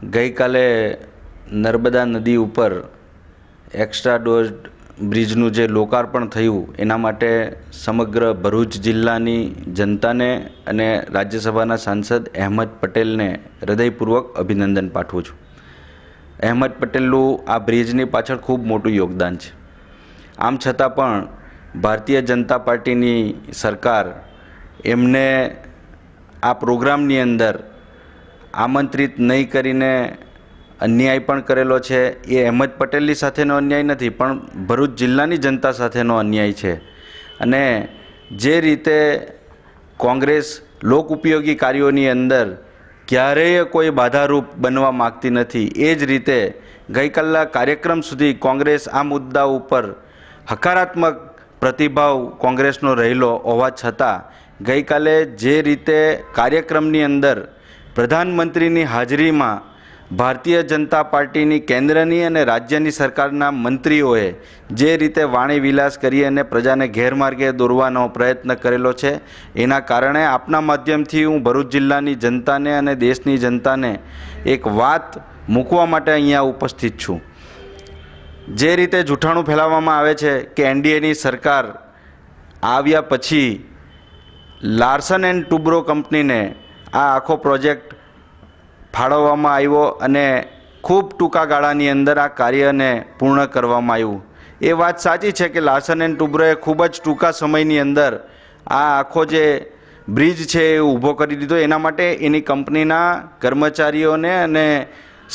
ગઈકાલે નર્મદા નદી ઉપર એક્સ્ટ્રા ડોઝ બ્રિજનું જે લોકાર્પણ થયું એના માટે સમગ્ર ભરૂચ જિલ્લાની જનતાને અને રાજ્યસભાના સાંસદ અહેમદ પટેલને હૃદયપૂર્વક અભિનંદન પાઠવું છું. અહેમદ પટેલનું આ બ્રિજની પાછળ ખૂબ મોટું યોગદાન છે. આમ છતાં પણ ભારતીય જનતા પાર્ટીની સરકાર એમને આ પ્રોગ્રામની અંદર આમંત્રિત નહીં કરીને અન્યાય પણ કરેલો છે. એ અહેમદ પટેલની સાથેનો અન્યાય નથી, પણ ભરૂચ જિલ્લાની જનતા સાથેનો અન્યાય છે. અને જે રીતે કોંગ્રેસ લોક ઉપયોગી કાર્યોની અંદર ક્યારેય કોઈ બાધારૂપ બનવા માગતી નથી, એ જ રીતે ગઈકાલના કાર્યક્રમ સુધી કોંગ્રેસ આ મુદ્દા ઉપર હકારાત્મક પ્રતિભાવ કોંગ્રેસનો રહેલો હોવા છતાં ગઈકાલે જે રીતે કાર્યક્રમની અંદર પ્રધાનમંત્રીની હાજરીમાં ભારતીય જનતા પાર્ટીની કેન્દ્રની અને રાજ્યની સરકારના મંત્રીઓએ જે રીતે વાણી વિલાસ કરી અને પ્રજાને ગેરમાર્ગે દોરવાનો પ્રયત્ન કરેલો છે, એના કારણે આપના માધ્યમથી હું ભરૂચ જિલ્લાની જનતાને અને દેશની જનતાને એક વાત મૂકવા માટે અહીંયા ઉપસ્થિત છું. જે રીતે જૂઠાણું ફેલાવવામાં આવે છે કે એનડીએની સરકાર આવ્યા પછી લાર્સન એન્ડ ટુબ્રો કંપનીને આ આખો પ્રોજેક્ટ ફાળવવામાં આવ્યો અને ખૂબ ટૂંકા ગાળાની અંદર આ કાર્યને પૂર્ણ કરવામાં આવ્યું. એ વાત સાચી છે કે લાર્સન એન્ડ ટુબ્રોએ ખૂબ જ ટૂંકા સમયની અંદર આ આખો જે બ્રિજ છે એ ઊભો કરી દીધો. એના માટે એની કંપનીના કર્મચારીઓને અને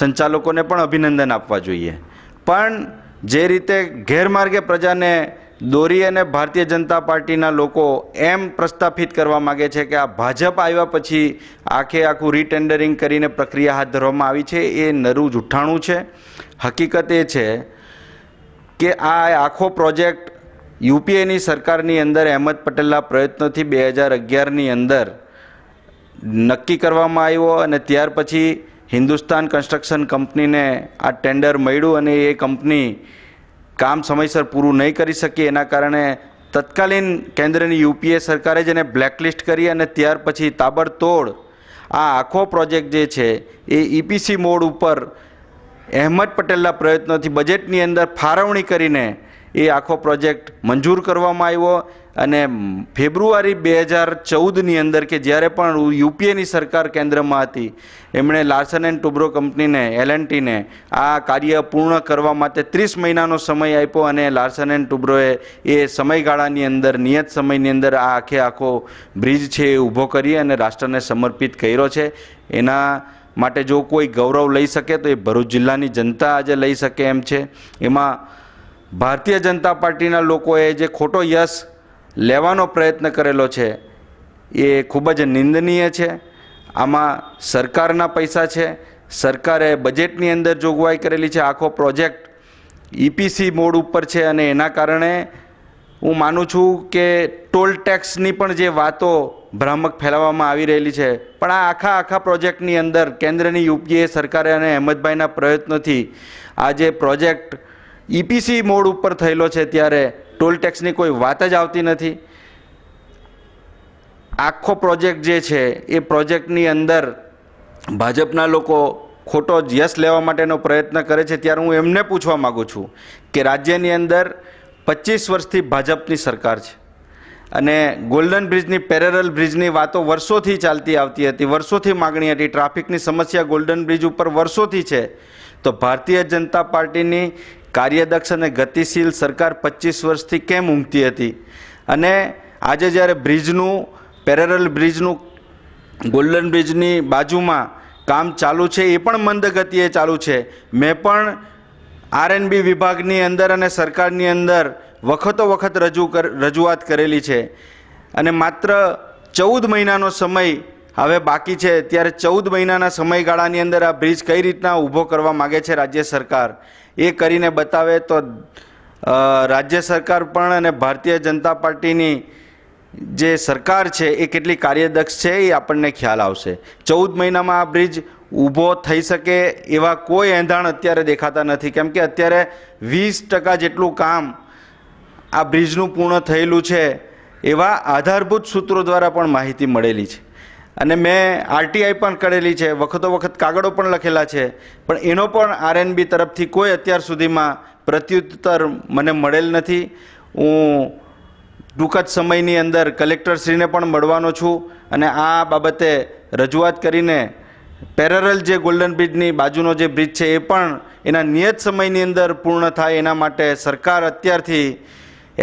સંચાલકોને પણ અભિનંદન આપવા જોઈએ. પણ જે રીતે ગેરમાર્ગે પ્રજાને દોરી અને ભારતીય જનતા પાર્ટીના લોકો એમ પ્રસ્થાપિત કરવા માગે છે કે આ ભાજપ આવ્યા પછી આખું રીટેન્ડરિંગ કરીને પ્રક્રિયા હાથ ધરવામાં આવી છે, એ નરું જૂઠાણું છે. હકીકત એ છે કે આ આખો પ્રોજેક્ટ યુપીએની સરકારની અંદર અહેમદ પટેલના પ્રયત્નોથી 2011ની અંદર નક્કી કરવામાં આવ્યો અને ત્યાર પછી હિન્દુસ્તાન કન્સ્ટ્રક્શન કંપનીને આ ટેન્ડર મળ્યું અને એ કંપની કામ સમયસર પૂરું નહીં કરી શકી. એના કારણે તત્કાલીન કેન્દ્રની યુપીએ સરકારે જ એને બ્લેકલિસ્ટ કરી અને ત્યાર પછી તાબડતોડ આ આખો પ્રોજેક્ટ જે છે એ ઈપીસી મોડ ઉપર અહેમદ પટેલના પ્રયત્નોથી બજેટની અંદર ફાળવણી કરીને એ આખો પ્રોજેક્ટ મંજૂર કરવામાં આવ્યો. અને ફેબ્રુઆરી 2014ની અંદર કે જ્યારે પણ યુપીએની સરકાર કેન્દ્રમાં હતી, એમણે લાર્સન એન્ડ ટુબ્રો કંપનીને એલએનટીને આ કાર્ય પૂર્ણ કરવા માટે 30 મહિનાનો સમય આપ્યો અને લાર્સન એન્ડ ટુબ્રોએ એ સમયગાળાની અંદર નિયત સમયની અંદર આ આખો બ્રિજ છે એ ઊભો કરી અને રાષ્ટ્રને સમર્પિત કર્યો છે. એના માટે જો કોઈ ગૌરવ લઈ શકે તો એ ભરૂચ જિલ્લાની જનતા આજે લઈ શકે એમ છે. એમાં ભારતીય જનતા પાર્ટીના લોકોએ જે ખોટો યશ લેવાનો પ્રયત્ન કરેલો છે એ ખૂબ જ નિંદનીય છે. આમાં સરકારના પૈસા છે, સરકારે બજેટની અંદર જોગવાઈ કરેલી છે. આખો પ્રોજેક્ટ ઈપીસી મોડ ઉપર છે અને એના કારણે હું માનું છું કે ટોલ ટેક્સની પણ જે વાતો ભ્રામક ફેલાવવામાં આવી રહેલી છે, પણ આ આખા પ્રોજેક્ટની અંદર કેન્દ્રની યુપીએ સરકારે અને અહેમદભાઈના પ્રયત્નોથી આ જે પ્રોજેક્ટ ઈપીસી મોડ ઉપર થયેલો છે ત્યારે ટોલ ટેક્સની કોઈ વાત જ આવતી નથી. આખો પ્રોજેક્ટ જે છે એ પ્રોજેક્ટની અંદર ભાજપના લોકો ખોટો યશ લેવા માટેનો પ્રયત્ન કરે છે. ત્યારે હું એમને પૂછવા માગું છું કે રાજ્યની અંદર 25 વર્ષથી ભાજપની સરકાર છે અને ગોલ્ડન બ્રિજની પેરેલલ બ્રિજની વાતો વર્ષોથી ચાલતી આવતી હતી, વર્ષોથી માગણી હતી. ટ્રાફિકની સમસ્યા ગોલ્ડન બ્રિજ ઉપર વર્ષોથી છે. તો ભારતીય જનતા પાર્ટીની કાર્યદક્ષ અને ગતિશીલ સરકાર 25 વર્ષથી કેમ ઊંઘતી હતી? અને આજે જ્યારે બ્રિજનું પેરેલલ બ્રિજનું ગોલ્ડન બ્રિજની બાજુમાં કામ ચાલુ છે, એ પણ મંદ ગતિએ ચાલુ છે. મેં પણ આરએનબી વિભાગની અંદર અને સરકારની અંદર વખતો વખત રજૂઆત કરેલી છે અને માત્ર 14 મહિનાનો સમય હવે બાકી છે. ત્યારે 14 મહિનાના સમયગાળાની અંદર આ બ્રિજ કઈ રીતના ઊભો કરવા માગે છે રાજ્ય સરકાર, એ કરીને બતાવે તો રાજ્ય સરકાર પણ અને ભારતીય જનતા પાર્ટીની જે સરકાર છે એ કેટલી કાર્યદક્ષ છે એ આપણને ખ્યાલ આવશે. 14 મહિનામાં આ બ્રિજ ઊભો થઈ શકે એવા કોઈ એંધાણ અત્યારે દેખાતા નથી, કેમ કે અત્યારે 20% જેટલું કામ આ બ્રિજનું પૂર્ણ થયેલું છે એવા આધારભૂત સૂત્રો દ્વારા પણ માહિતી મળેલી છે. અને મેં આરટીઆઈ પણ કરેલી છે, વખતો વખત કાગળો પણ લખેલા છે, પણ એનો પણ આરએનબી તરફથી કોઈ અત્યાર સુધીમાં પ્રત્યુત્તર મને મળેલ નથી. હું ટૂંક જ સમયની અંદર કલેક્ટરશ્રીને પણ મળવાનો છું અને આ બાબતે રજૂઆત કરીને પેરેરલ જે ગોલ્ડન બ્રિજની બાજુનો જે બ્રિજ છે એ પણ એના નિયત સમયની અંદર પૂર્ણ થાય એના માટે સરકાર અત્યારથી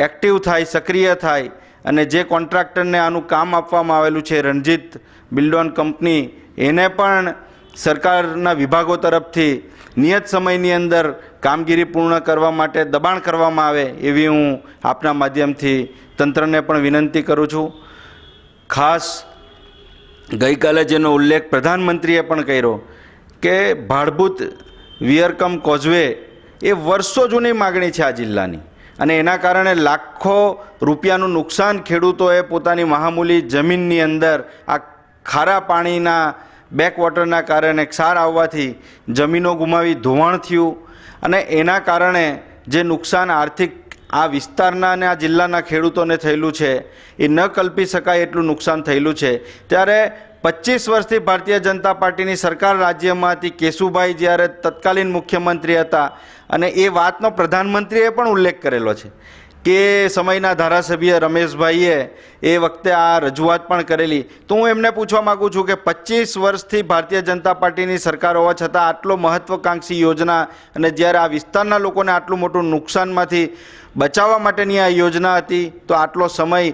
એક્ટિવ થાય, સક્રિય થાય અને જે કોન્ટ્રાક્ટરને આનું કામ આપવામાં આવેલું છે રણજીત બિલ્ડોન કંપની, એને પણ સરકારના વિભાગો તરફથી નિયત સમયની અંદર કામગીરી પૂર્ણ કરવા માટે દબાણ કરવામાં આવે એવી હું આપના માધ્યમથી તંત્રને પણ વિનંતી કરું છું. ખાસ ગઈકાલે જેનો ઉલ્લેખ પ્રધાનમંત્રીએ પણ કર્યો કે ભાડભૂત વિયરકમ કોઝવે એ વર્ષો જૂની માગણી છે આ જિલ્લાની અને એના કારણે લાખો રૂપિયાનું નુકસાન ખેડૂતોએ પોતાની મહામૂલી જમીનની અંદર આ ખારા પાણીના બેકવોટરના કારણે ક્ષાર આવવાથી જમીનો ગુમાવી ધોવાણ થયું અને એના કારણે જે નુકસાન આર્થિક આ વિસ્તારના અને આ જિલ્લાના ખેડૂતોને થયેલું છે એ ન કલ્પી શકાય એટલું નુકસાન થયેલું છે. ત્યારે 25 વર્ષથી ભારતીય જનતા પાર્ટીની સરકાર રાજ્યમાં હતી, કેશુભાઈ જ્યારે તત્કાલીન મુખ્યમંત્રી હતા અને એ વાતનો પ્રધાનમંત્રીએ પણ ઉલ્લેખ કરેલો છે કે સમયના ધારાસભ્ય રમેશભાઈએ એ વખતે આ રજૂઆત પણ કરેલી. તો હું એમને પૂછવા માગું છું કે 25 વર્ષથી ભારતીય જનતા પાર્ટીની સરકાર હોવા છતાં આટલો મહત્વકાંક્ષી યોજના અને જ્યારે આ વિસ્તારના લોકોને આટલું મોટું નુકસાનમાંથી બચાવવા માટેની આ યોજના હતી તો આટલો સમય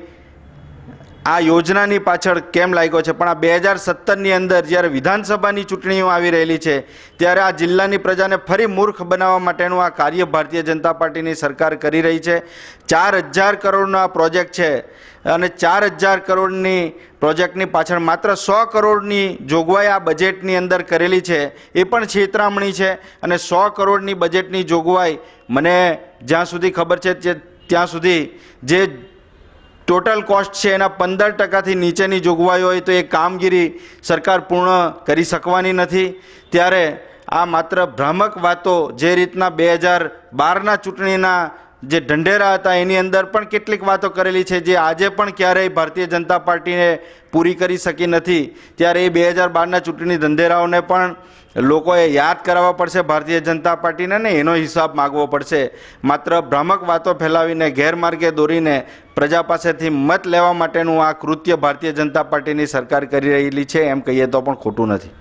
આ યોજનાની પાછળ કેમ લાગ્યો છે? પણ આ 2017ની અંદર જ્યારે વિધાનસભાની ચૂંટણીઓ આવી રહેલી છે ત્યારે આ જિલ્લાની પ્રજાને ફરી મૂર્ખ બનાવવા માટેનું આ કાર્ય ભારતીય જનતા પાર્ટીની સરકાર કરી રહી છે. 4000 કરોડનો આ પ્રોજેક્ટ છે અને 4000 કરોડની પ્રોજેક્ટની પાછળ માત્ર 100 કરોડની જોગવાઈ આ બજેટની અંદર કરેલી છે, એ પણ છેતરામણી છે. અને 100 કરોડની બજેટની જોગવાઈ મને જ્યાં સુધી ખબર છે ત્યાં સુધી જે ટોટલ કોસ્ટ છે એના 15%થી નીચેની જોગવાઈ હોય તો એ કામગીરી સરકાર પૂર્ણ કરી શકવાની નથી. ત્યારે આ માત્ર ભ્રામક વાતો, જે રીતના 2012ના ચૂંટણીના જે ઢંઢેરા હતા એની અંદર પણ કેટલીક વાતો કરેલી છે જે આજે પણ ક્યારેય ભારતીય જનતા પાર્ટીને પૂરી કરી શકી નથી. ત્યારે એ 2012ના ચૂંટણી ઢંઢેરાઓને પણ લોકોએ યાદ કરાવવા પડશે ભારતીય જનતા પાર્ટીને ને એનો હિસાબ માગવો પડશે. માત્ર ભ્રામક વાતો ફેલાવીને ગેરમાર્ગે દોરીને પ્રજા પાસેથી મત લેવા માટેનું આ કૃત્ય ભારતીય જનતા પાર્ટીની સરકાર કરી રહેલી છે એમ કહીએ તો પણ ખોટું નથી.